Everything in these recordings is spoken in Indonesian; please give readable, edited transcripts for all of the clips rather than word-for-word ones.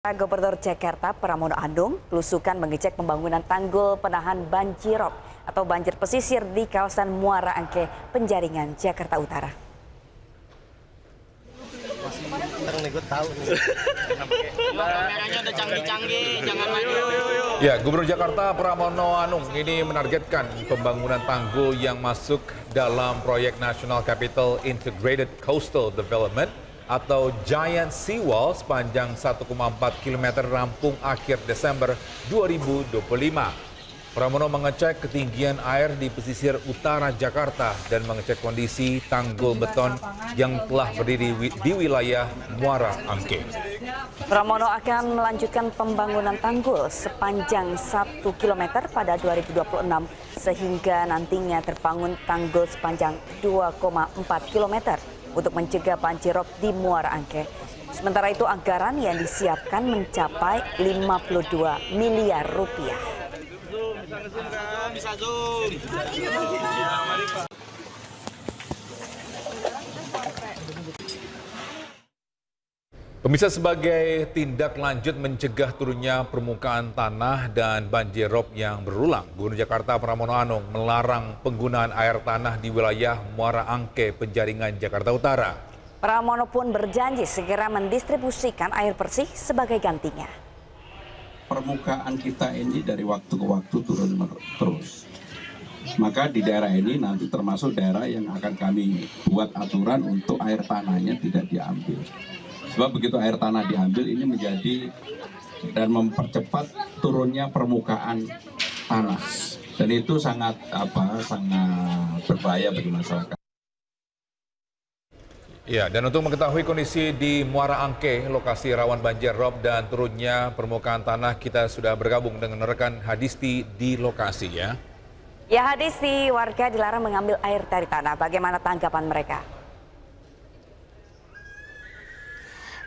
Gubernur Jakarta Pramono Anung belusukan mengecek pembangunan tanggul penahan banjirop atau banjir pesisir di kawasan Muara Angke, Penjaringan, Jakarta Utara. Ya, Gubernur Jakarta Pramono Anung ini menargetkan pembangunan tanggul yang masuk dalam proyek National Capital Integrated Coastal Development atau Giant Seawall sepanjang 1,4 km rampung akhir Desember 2025. Pramono mengecek ketinggian air di pesisir utara Jakarta dan mengecek kondisi tanggul beton yang telah berdiri di wilayah Muara Angke. Pramono akan melanjutkan pembangunan tanggul sepanjang 1 km pada 2026 sehingga nantinya terbangun tanggul sepanjang 2,4 km untuk mencegah banjirop di Muara Angke. Sementara itu anggaran yang disiapkan mencapai 52 miliar rupiah. Pemirsa, sebagai tindak lanjut mencegah turunnya permukaan tanah dan banjirop yang berulang, Gubernur Jakarta Pramono Anung melarang penggunaan air tanah di wilayah Muara Angke, Penjaringan, Jakarta Utara. Pramono pun berjanji segera mendistribusikan air bersih sebagai gantinya. Permukaan kita ini dari waktu ke waktu turun terus. Maka di daerah ini nanti termasuk daerah yang akan kami buat aturan untuk air tanahnya tidak diambil. Sebab begitu air tanah diambil ini menjadi dan mempercepat turunnya permukaan tanah. Dan itu sangat berbahaya bagi masyarakat. Ya, dan untuk mengetahui kondisi di Muara Angke, lokasi rawan banjir rob dan turunnya permukaan tanah, kita sudah bergabung dengan rekan Hadisti di lokasi ya. Ya Hadisti, warga dilarang mengambil air dari tanah. Bagaimana tanggapan mereka?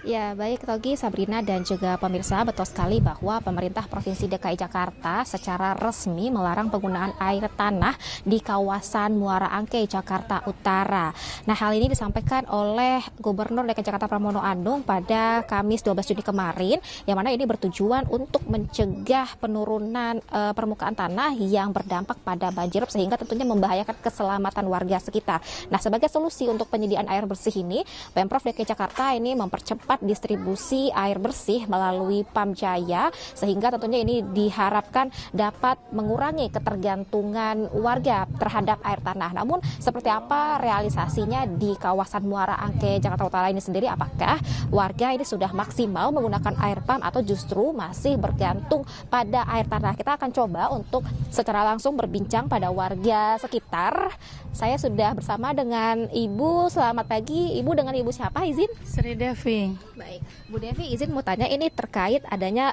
Ya, baik Togi, Sabrina dan juga pemirsa, betul sekali bahwa pemerintah Provinsi DKI Jakarta secara resmi melarang penggunaan air tanah di kawasan Muara Angke, Jakarta Utara. Nah, hal ini disampaikan oleh Gubernur DKI Jakarta Pramono Anung pada Kamis 12 Juni kemarin, yang mana ini bertujuan untuk mencegah penurunan permukaan tanah yang berdampak pada banjirop sehingga tentunya membahayakan keselamatan warga sekitar. Nah, sebagai solusi untuk penyediaan air bersih ini, Pemprov DKI Jakarta ini mempercepat distribusi air bersih melalui PAM Jaya sehingga tentunya ini diharapkan dapat mengurangi ketergantungan warga terhadap air tanah. Namun seperti apa realisasinya di kawasan Muara Angke Jakarta Utara ini sendiri, apakah warga ini sudah maksimal menggunakan air PAM atau justru masih bergantung pada air tanah? Kita akan coba untuk secara langsung berbincang pada warga sekitar. Saya sudah bersama dengan Ibu. Selamat pagi, Ibu. Dengan Ibu siapa, izin? Sri Devi. Baik, Bu Devi, izin mau tanya ini terkait adanya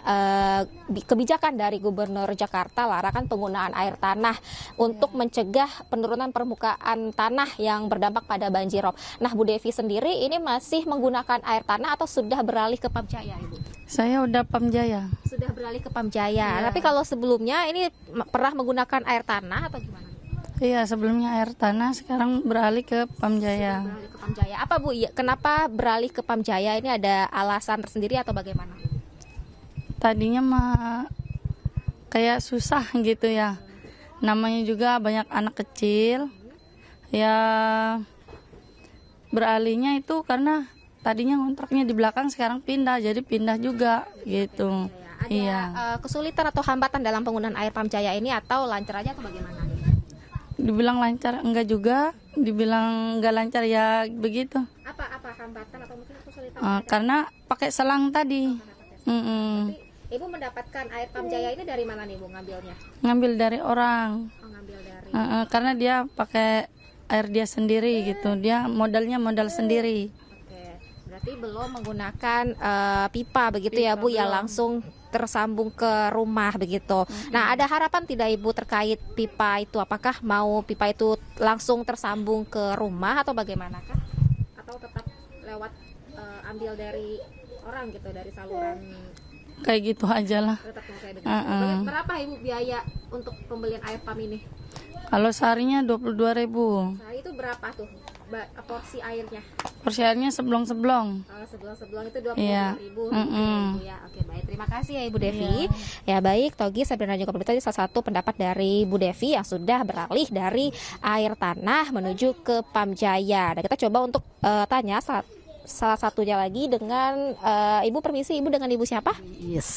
kebijakan dari Gubernur Jakarta larangan penggunaan air tanah untuk mencegah penurunan permukaan tanah yang berdampak pada banjirop. Nah, Bu Devi sendiri ini masih menggunakan air tanah atau sudah beralih ke PAM Jaya, Ibu? Saya udah PAM Jaya. Sudah beralih ke PAM Jaya. Tapi kalau sebelumnya ini pernah menggunakan air tanah atau gimana? Iya, sebelumnya air tanah, sekarang beralih ke PAM Jaya. Beralih ke PAM Jaya. Apa Bu, kenapa beralih ke PAM Jaya? Ini ada alasan tersendiri atau bagaimana? Tadinya mah kayak susah gitu ya. Namanya juga banyak anak kecil. Ya beralihnya itu karena tadinya kontraknya di belakang, sekarang pindah, jadi pindah juga gitu. Ada kesulitan atau hambatan dalam penggunaan air PAM Jaya ini atau lancar aja atau bagaimana? Dibilang lancar enggak juga, dibilang enggak lancar ya begitu. Apa hambatan atau mungkin kesulitan? Karena pakai selang tadi. Tapi Ibu mendapatkan air PAM Jaya ini dari mana nih Bu ngambilnya? Ngambil dari orang. Ngambil dari. Karena dia pakai air dia sendiri gitu. Dia modalnya modal sendiri. Oke, berarti belum menggunakan pipa begitu ya Bu, ya langsung tersambung ke rumah begitu. Nah, ada harapan tidak Ibu terkait pipa itu? Apakah mau pipa itu langsung tersambung ke rumah atau bagaimanakah? Atau tetap lewat ambil dari orang gitu, dari saluran? Kayak gitu aja lah. Tetap kayak begitu. Berapa Ibu biaya untuk pembelian air PAM ini? Kalau seharinya 22.000. Sehari itu berapa tuh porsi airnya? Porsi airnya seblong-seblong. Seblong-seblong itu 25.000 Iya. ya. Oke, baik. Terima kasih ya Ibu Devi. Ya baik, Togi, Sabrina juga pemirsa, salah satu pendapat dari Bu Devi yang sudah beralih dari air tanah menuju ke Pamjaya. Dan kita coba untuk tanya salah satunya lagi dengan Ibu. Permisi, Ibu, dengan Ibu siapa? Yes.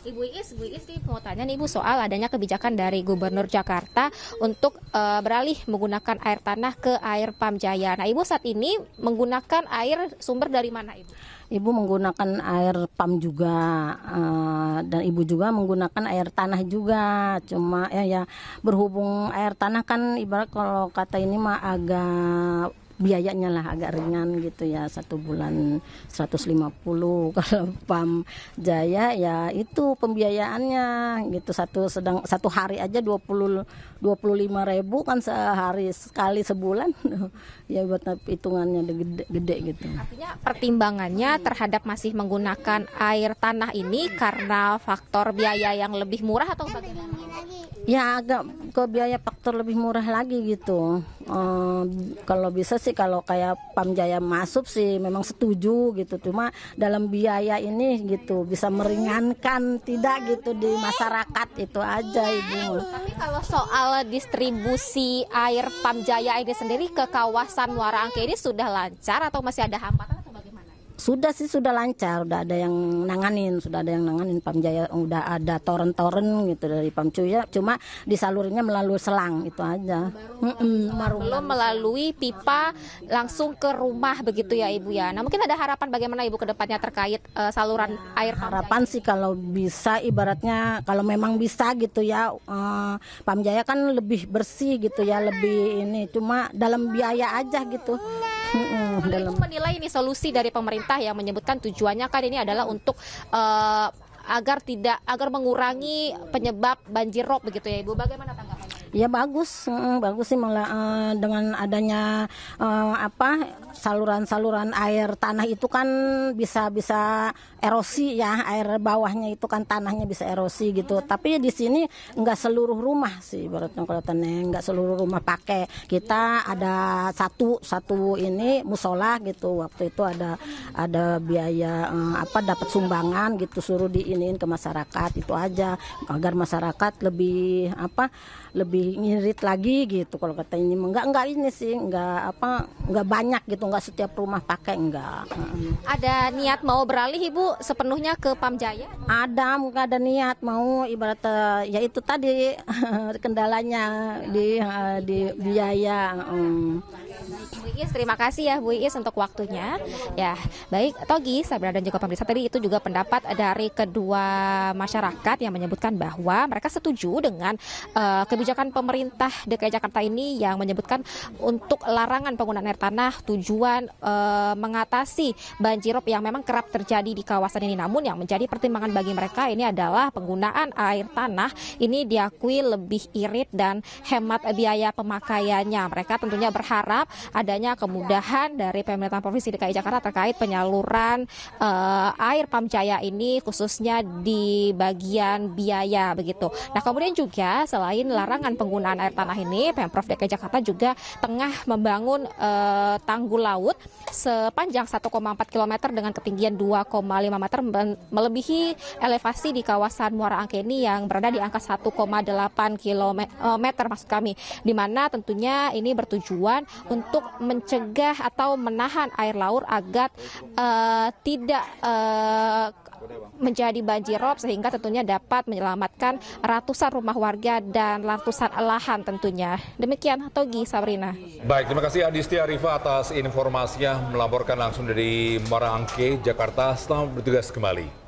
Baik, Ibu Iis nih mau tanya nih Ibu soal adanya kebijakan dari Gubernur Jakarta untuk beralih menggunakan air tanah ke air Pamjaya. Nah, Ibu saat ini menggunakan air sumber dari mana, Ibu? Ibu menggunakan air PAM juga, dan Ibu juga menggunakan air tanah juga. Cuma ya berhubung air tanah kan ibarat kalau kata ini mah agak biayanya lah agak ringan gitu ya, 1 bulan 150. Kalau PAM Jaya ya itu pembiayaannya gitu, satu hari aja 25.000 kan sehari sekali sebulan. Ya buat hitungannya gede gitu. Artinya pertimbangannya terhadap masih menggunakan air tanah ini karena faktor biaya yang lebih murah atau bagaimana? Ya agak ke biaya faktor lebih murah lagi gitu. Kalau bisa sih kalau kayak Pamjaya masuk sih memang setuju gitu. Cuma dalam biaya ini gitu bisa meringankan tidak gitu di masyarakat, itu aja Ibu. Tapi kalau soal distribusi air Pamjaya ini sendiri ke kawasan Muara Angke ini sudah lancar atau masih ada hambatan atau bagaimana? Sudah sih, sudah lancar, udah ada yang nanganin, Pamjaya, udah ada toren-toren gitu dari Pamjaya, cuma disalurinnya melalui selang itu aja. Belum melalui pipa langsung ke rumah begitu ya Ibu ya. Nah, mungkin ada harapan bagaimana Ibu ke depannya terkait saluran air Pamjaya? Harapan sih kalau bisa, ibaratnya kalau memang bisa gitu ya, Pamjaya kan lebih bersih gitu ya, lebih ini, cuma dalam biaya aja gitu. Ibu menilai ini solusi dari pemerintah yang menyebutkan tujuannya kan ini adalah untuk agar mengurangi penyebab banjir rob begitu ya Ibu. Bagaimana tanggapannya? Ya bagus sih dengan adanya saluran air tanah itu kan bisa erosi ya, air bawahnya itu kan tanahnya bisa erosi gitu. Tapi di sini nggak seluruh rumah sih, ibaratnya kalau nggak seluruh rumah pakai. Kita ada satu ini musola gitu. Waktu itu ada biaya dapat sumbangan gitu, suruh diinin ke masyarakat, itu aja agar masyarakat lebih ngirit lagi gitu. Kalau kata ini enggak ini sih, enggak banyak gitu, enggak setiap rumah pakai, enggak. Ada niat mau beralih Ibu sepenuhnya ke Pamjaya? Ada niat mau, ibarat ya itu tadi kendalanya di biaya. Bu Iis, terima kasih ya Bu Iis untuk waktunya. Ya, baik Togi, Sabrina dan juga pemirsa, tadi itu juga pendapat dari kedua masyarakat yang menyebutkan bahwa mereka setuju dengan kebijakan pemerintah DKI Jakarta ini yang menyebutkan untuk larangan penggunaan air tanah tujuan mengatasi banjirop yang memang kerap terjadi di kawasan ini. Namun yang menjadi pertimbangan bagi mereka ini adalah penggunaan air tanah ini diakui lebih irit dan hemat biaya pemakaiannya. Mereka tentunya berharap adanya kemudahan dari pemerintah Provinsi DKI Jakarta terkait penyaluran air Pamjaya ini khususnya di bagian biaya begitu. Nah, kemudian juga selain larangan penggunaan air tanah ini, Pemprov DKI Jakarta juga tengah membangun tanggul laut sepanjang 1,4 km dengan ketinggian 2,5 meter melebihi elevasi di kawasan Muara Angke ini yang berada di angka 1,8 km maksud kami, di mana tentunya ini bertujuan untuk mencegah atau menahan air laut agar tidak menjadi banjirop, sehingga tentunya dapat menyelamatkan ratusan rumah warga dan ratusan lahan tentunya. Demikian Togi, Sabrina. Baik, terima kasih Adistia Rifa atas informasinya, melaporkan langsung dari Muara Angke, Jakarta. Selamat bertugas kembali.